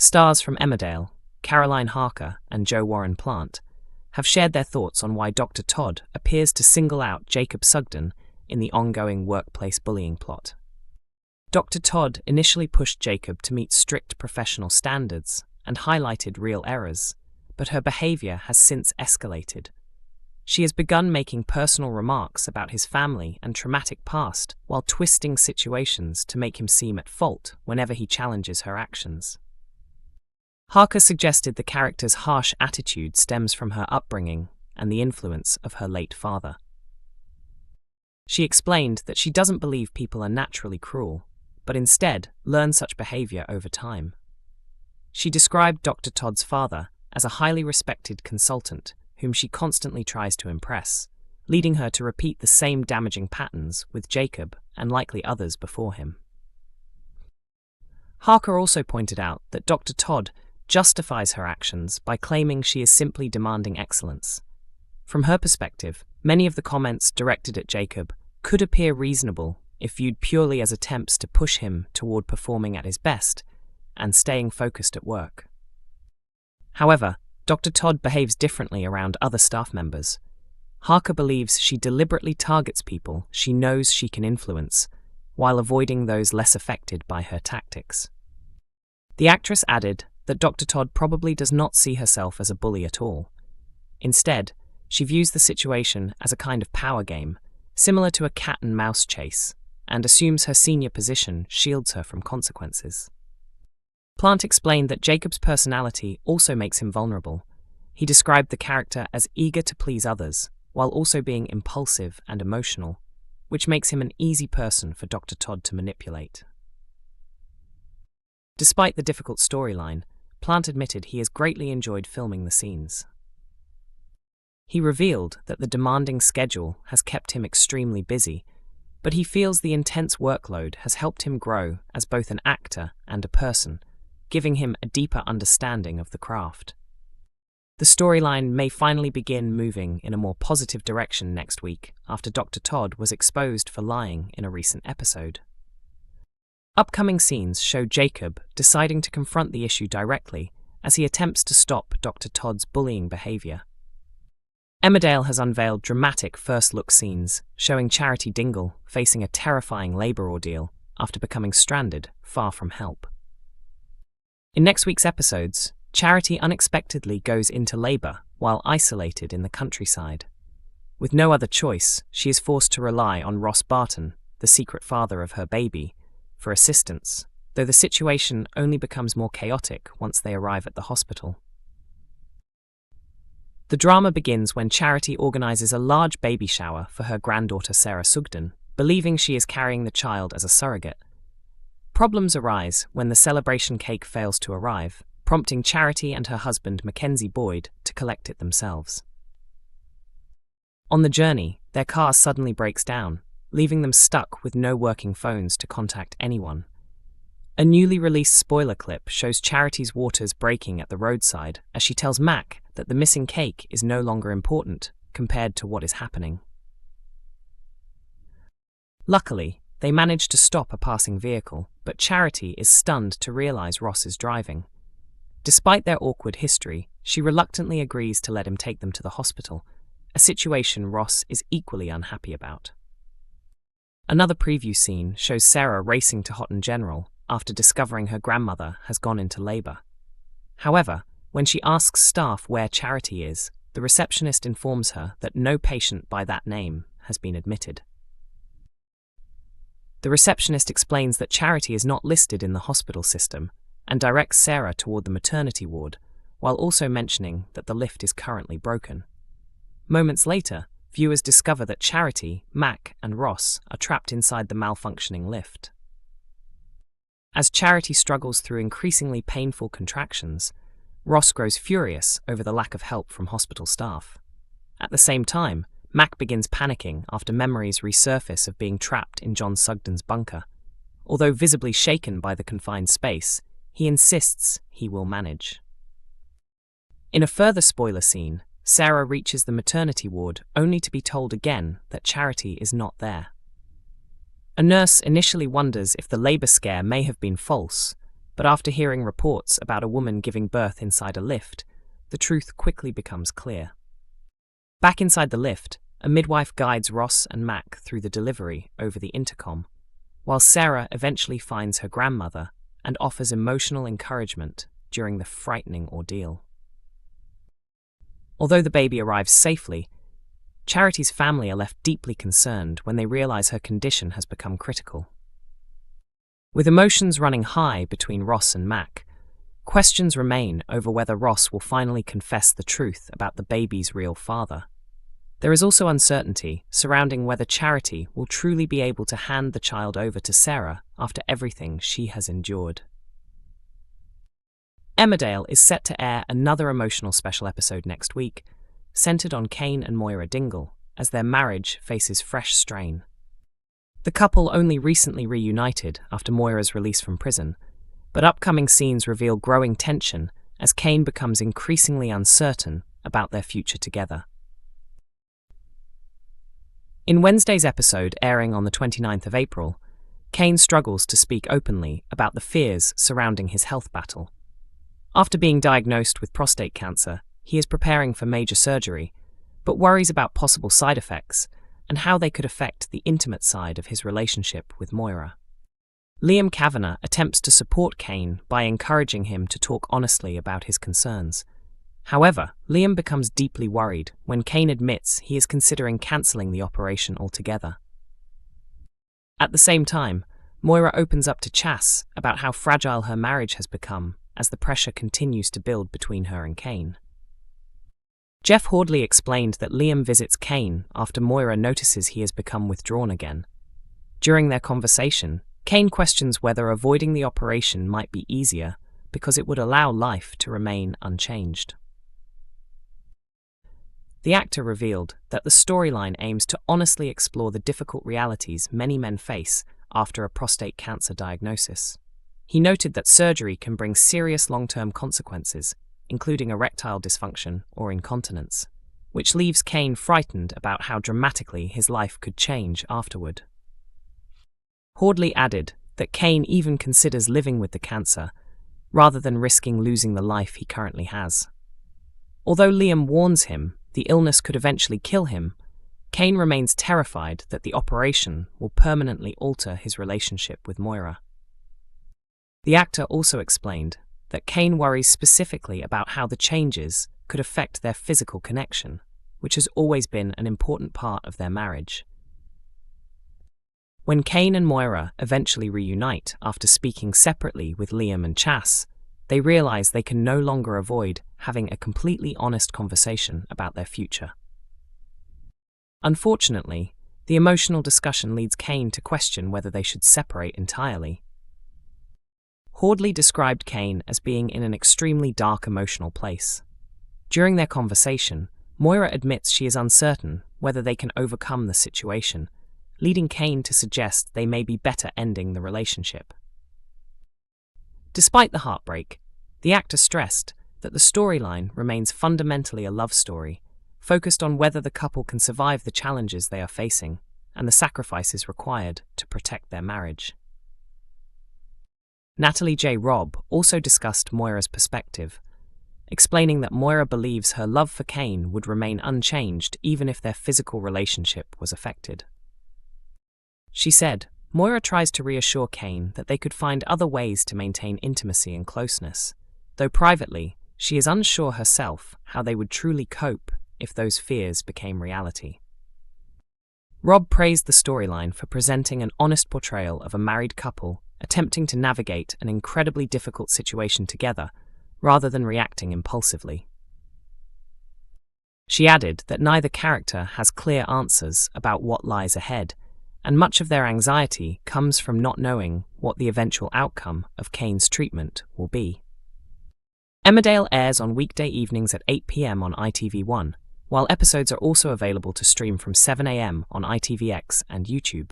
Stars from Emmerdale, Caroline Harker and Jo Warren Plant, have shared their thoughts on why Dr. Todd appears to single out Jacob Sugden in the ongoing workplace bullying plot. Dr. Todd initially pushed Jacob to meet strict professional standards and highlighted real errors, but her behavior has since escalated. She has begun making personal remarks about his family and traumatic past while twisting situations to make him seem at fault whenever he challenges her actions. Harker suggested the character's harsh attitude stems from her upbringing and the influence of her late father. She explained that she doesn't believe people are naturally cruel, but instead learn such behavior over time. She described Dr. Todd's father as a highly respected consultant whom she constantly tries to impress, leading her to repeat the same damaging patterns with Jacob and likely others before him. Harker also pointed out that Dr. Todd justifies her actions by claiming she is simply demanding excellence. From her perspective, many of the comments directed at Jacob could appear reasonable if viewed purely as attempts to push him toward performing at his best and staying focused at work. However, Dr. Todd behaves differently around other staff members. Harker believes she deliberately targets people she knows she can influence, while avoiding those less affected by her tactics. The actress added that Dr. Todd probably does not see herself as a bully at all. Instead, she views the situation as a kind of power game, similar to a cat-and-mouse chase, and assumes her senior position shields her from consequences. Plant explained that Jacob's personality also makes him vulnerable. He described the character as eager to please others, while also being impulsive and emotional, which makes him an easy person for Dr. Todd to manipulate. Despite the difficult storyline, Plant admitted he has greatly enjoyed filming the scenes. He revealed that the demanding schedule has kept him extremely busy, but he feels the intense workload has helped him grow as both an actor and a person, giving him a deeper understanding of the craft. The storyline may finally begin moving in a more positive direction next week after Dr. Todd was exposed for lying in a recent episode. Upcoming scenes show Jacob deciding to confront the issue directly as he attempts to stop Dr. Todd's bullying behavior. Emmerdale has unveiled dramatic first-look scenes showing Charity Dingle facing a terrifying labor ordeal after becoming stranded far from help. In next week's episodes, Charity unexpectedly goes into labor while isolated in the countryside. With no other choice, she is forced to rely on Ross Barton, the secret father of her baby, for assistance, though the situation only becomes more chaotic once they arrive at the hospital. The drama begins when Charity organizes a large baby shower for her granddaughter Sarah Sugden, believing she is carrying the child as a surrogate. Problems arise when the celebration cake fails to arrive, prompting Charity and her husband Mackenzie Boyd to collect it themselves. On the journey, their car suddenly breaks down, leaving them stuck with no working phones to contact anyone. A newly released spoiler clip shows Charity's waters breaking at the roadside as she tells Mac that the missing cake is no longer important compared to what is happening. Luckily, they manage to stop a passing vehicle, but Charity is stunned to realize Ross is driving. Despite their awkward history, she reluctantly agrees to let him take them to the hospital, a situation Ross is equally unhappy about. Another preview scene shows Sarah racing to Houghton General after discovering her grandmother has gone into labor. However, when she asks staff where Charity is, the receptionist informs her that no patient by that name has been admitted. The receptionist explains that Charity is not listed in the hospital system and directs Sarah toward the maternity ward, while also mentioning that the lift is currently broken. Moments later, viewers discover that Charity, Mac, and Ross are trapped inside the malfunctioning lift. As Charity struggles through increasingly painful contractions, Ross grows furious over the lack of help from hospital staff. At the same time, Mac begins panicking after memories resurface of being trapped in John Sugden's bunker. Although visibly shaken by the confined space, he insists he will manage. In a further spoiler scene, Sarah reaches the maternity ward only to be told again that Charity is not there. A nurse initially wonders if the labor scare may have been false, but after hearing reports about a woman giving birth inside a lift, the truth quickly becomes clear. Back inside the lift, a midwife guides Ross and Mac through the delivery over the intercom, while Sarah eventually finds her grandmother and offers emotional encouragement during the frightening ordeal. Although the baby arrives safely, Charity's family are left deeply concerned when they realize her condition has become critical. With emotions running high between Ross and Mac, questions remain over whether Ross will finally confess the truth about the baby's real father. There is also uncertainty surrounding whether Charity will truly be able to hand the child over to Sarah after everything she has endured. Emmerdale is set to air another emotional special episode next week, centered on Kane and Moira Dingle as their marriage faces fresh strain. The couple only recently reunited after Moira's release from prison, but upcoming scenes reveal growing tension as Kane becomes increasingly uncertain about their future together. In Wednesday's episode, airing on the 29th of April, Kane struggles to speak openly about the fears surrounding his health battle. After being diagnosed with prostate cancer, he is preparing for major surgery, but worries about possible side effects and how they could affect the intimate side of his relationship with Moira. Liam Kavanagh attempts to support Kane by encouraging him to talk honestly about his concerns. However, Liam becomes deeply worried when Kane admits he is considering cancelling the operation altogether. At the same time, Moira opens up to Chas about how fragile her marriage has become as the pressure continues to build between her and Kane. Jeff Hordley explained that Liam visits Kane after Moira notices he has become withdrawn again. During their conversation, Kane questions whether avoiding the operation might be easier because it would allow life to remain unchanged. The actor revealed that the storyline aims to honestly explore the difficult realities many men face after a prostate cancer diagnosis. He noted that surgery can bring serious long-term consequences, including erectile dysfunction or incontinence, which leaves Kane frightened about how dramatically his life could change afterward. Hordley added that Kane even considers living with the cancer, rather than risking losing the life he currently has. Although Liam warns him the illness could eventually kill him, Kane remains terrified that the operation will permanently alter his relationship with Moira. The actor also explained that Kane worries specifically about how the changes could affect their physical connection, which has always been an important part of their marriage. When Kane and Moira eventually reunite after speaking separately with Liam and Chas, they realize they can no longer avoid having a completely honest conversation about their future. Unfortunately, the emotional discussion leads Kane to question whether they should separate entirely. Hordley described Kane as being in an extremely dark emotional place. During their conversation, Moira admits she is uncertain whether they can overcome the situation, leading Kane to suggest they may be better ending the relationship. Despite the heartbreak, the actor stressed that the storyline remains fundamentally a love story, focused on whether the couple can survive the challenges they are facing and the sacrifices required to protect their marriage. Natalie J. Robb also discussed Moira's perspective, explaining that Moira believes her love for Kane would remain unchanged even if their physical relationship was affected. She said, Moira tries to reassure Kane that they could find other ways to maintain intimacy and closeness, though privately, she is unsure herself how they would truly cope if those fears became reality. Robb praised the storyline for presenting an honest portrayal of a married couple attempting to navigate an incredibly difficult situation together, rather than reacting impulsively. She added that neither character has clear answers about what lies ahead, and much of their anxiety comes from not knowing what the eventual outcome of Kane's treatment will be. Emmerdale airs on weekday evenings at 8 p.m. on ITV1, while episodes are also available to stream from 7 a.m. on ITVX and YouTube.